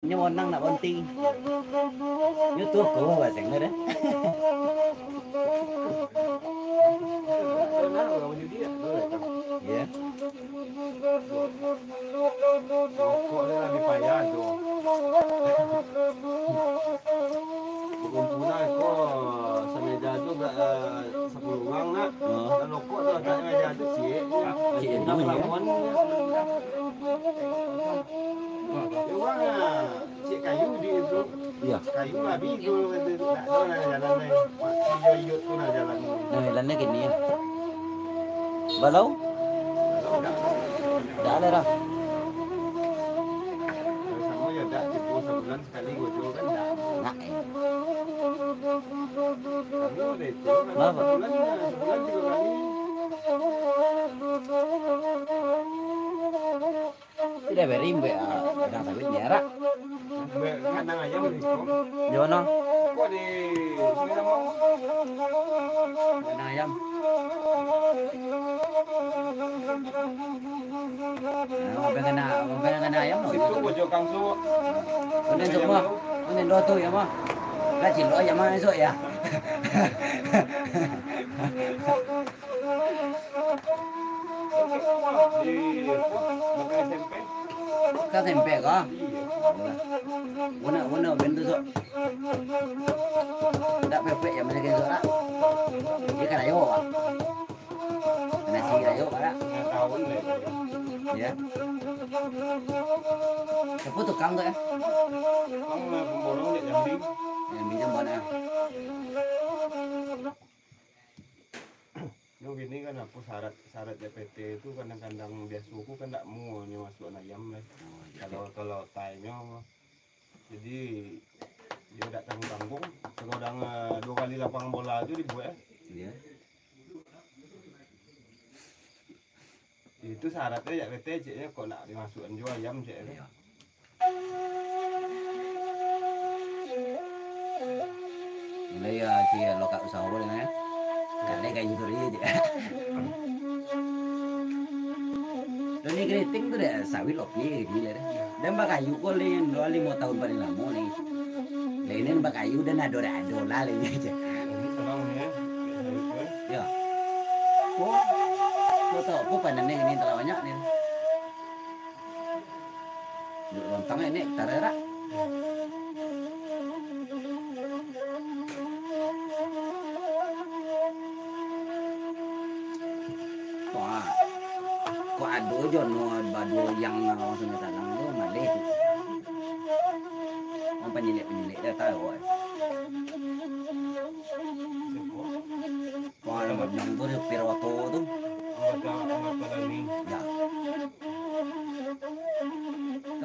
nhưng mà năng là con ti YouTube của bà sẵn rồi đấy. Iya. Kok lagi payah tuh. Kumpulan kok semeja tuh gak 10 orang nak. Dan rokok tuh agak meja tuh sih. Iya, Udah dulu ya. pelabuhan. Ya uang cik kayu di itu. Iya. Kayu habis itu tak tahu nak jalan ni. Hijau-hijau tu nak jalan. Nah, jalannya gini ya. Balau? Dah ada dah. Sama ya dah tipu sebulan sekali gue jual kan dah. Nak. Kamu udah itu kan Kenapa? sebulan 3 kali. Tidak beri mbak. Ada sawit jarak. Kadang aja menikung. Di mana? Kok di sini sama? Kandang ayam. Kandang ayam rồi. Itu pojok kangsu. Nên dùng mà. Nên đo tôi mà. Là chỉ lỗi vậy mà rồi à. Di Bakal SMP. Các thèm bè có. Udah bên tôi rồi. Đã bè ya mana kayak rồi. Dia kan ayo ah. Nasi ayo ada. Nggak tahu nih. Ya. Tapi tukang tuh ya. Kamu pemborong di Jambi. Yang minjem mana? Yang gini kan aku syarat DPT itu kadang-kadang dia suku kan nggak mau masuk ayam lah. Kalau tainya jadi dia tidak tanggung-tanggung. Sekodang 2 kali lapangan bola itu dibuat. Iya. Itu syaratnya ya PT ceknya kok nak dimasukin jual ayam ceknya. Ini ya si lokal usaha boleh ya. Karena kayak gitu aja. Dan ini keriting tuh deh sawit lopi gila deh. Dan bak kayu kok lain 25 tahun paling lama nih. Lainin bak kayu dan ado lah lain aja. Ini terang ya. Ya. Oh, lo tau aku panennya ini terlalu banyak nih. Lontongnya ini tarera. Wah, kok ada jono badu yang langsung tanam tu malih tu. Orang penyilik dah tahu. Kau ada macam tu di Piroto tu. Anggota ini. Ya.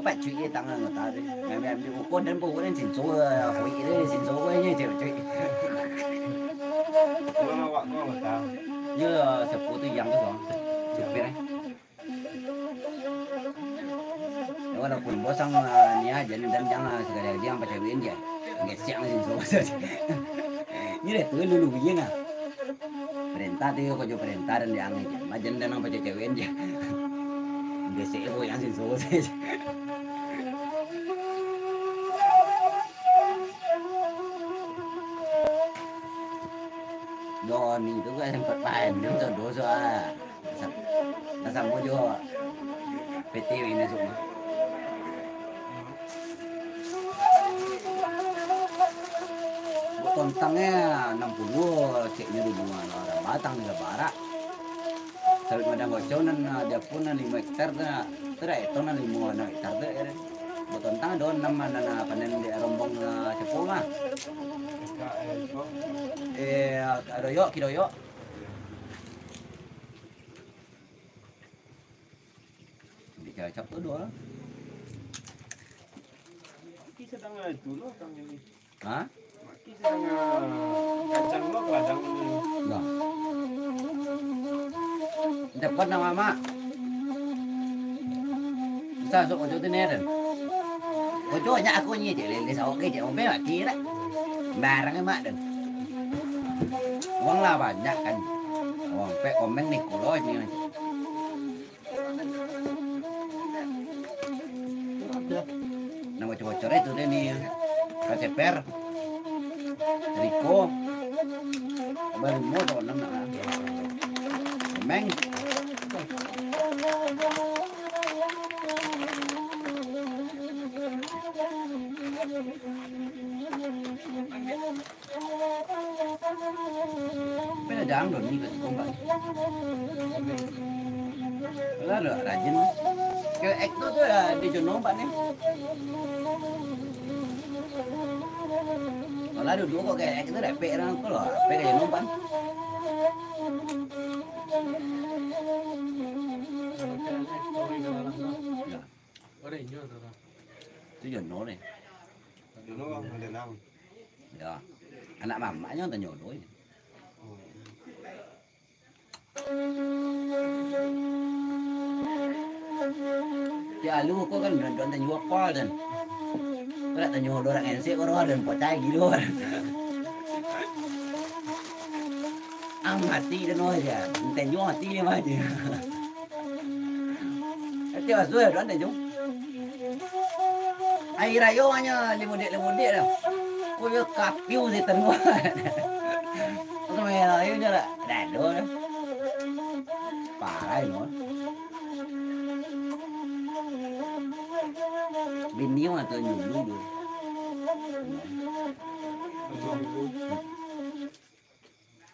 Các chuyện với tăng người ta đi. Mẹ đi một con đến bố đến xin số hủy đấy xin số ấy như chịu chuyện. Kurang awak kau anggota. Như sập của tôi dặm cái con. Chụp về đây. Nếu là quần bó xong nhà dân dân dân segala dia baca win dia. Nggak siang xin số. Như để tôi lulu begini à. Perintah tu kau jo perintah dan dia angin. Majen dan baca cewek dia. Nggak sih kau yang xin số saja. Don itu kan sempat lain dia tu dosa. Nasam juga PT ini semua. Tontangnya 60 ceknya di bunga orang batang di lebara. Sawit madang gocau nan dia pun 5 hektar tera itu nan 5 hektar tu. Tontang don 6 nan panen di rombong cepu mah. Doyo kidoyo. Dicocok tu dua. Maki sedang itu loh kang ini. Hah? Maki sedang kacang loh ladang ini. Lah. Dapat nama mak. Sao sok ojo tu neren. Ojo nya aku nyi je le sao ke je ombe maki dah. Barangnya mak dan. Uang lah banyak kan. Uang pe komen nih kulo ni. Nama coba-coba itu deh nih KCPR Riko baru mau tuh nama Meng Beda jangan dong nih kasih kompak Lah rajin Kayak ekto tuh ya di Jono Pak nih Kalau dulu kok kayak ekto udah pe orang kalau pe kayak Jono Pak Itu Jono nih Dulu Madenang. Ya anak mamanya tanya Jono ya Dia lu kok kan dan tanya apa dan Kau tanya orang NC orang dan percaya gitu kan mati dan aja tanya mati dia mah dia Tapi masuk ya dan tanya Air ayo hanya lemudek dah Kau yo kapiu di tengah Kau main ayo je lah Dado dah Parah no Bini mah tu nyulu tu.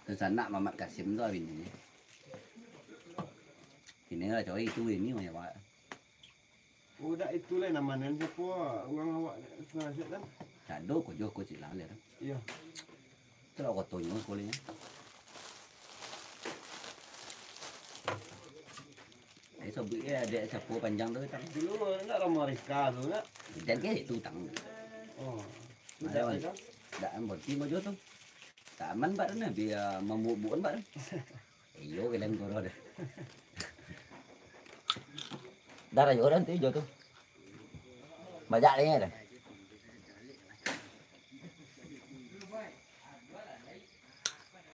Terus anak Mamat Kasim tu bini. Ini lah cowok itu ini mah ya Pak. Udah itulah namanya siapa orang awak sengaja kan? Cado ko jo ko cila le. Iya. Terus aku tunjuk sekolahnya. Sobik ada sapu panjang tu tang. Dulu nak ramah Rika tu nak. Dan ke itu tang. Oh. Ada kan? Dak am berti mo jo tu. Tak aman Pak na biar membuat Pak. Iyo kelen koro dah. Darah yo orang tu jo tu. Banyak ni dah.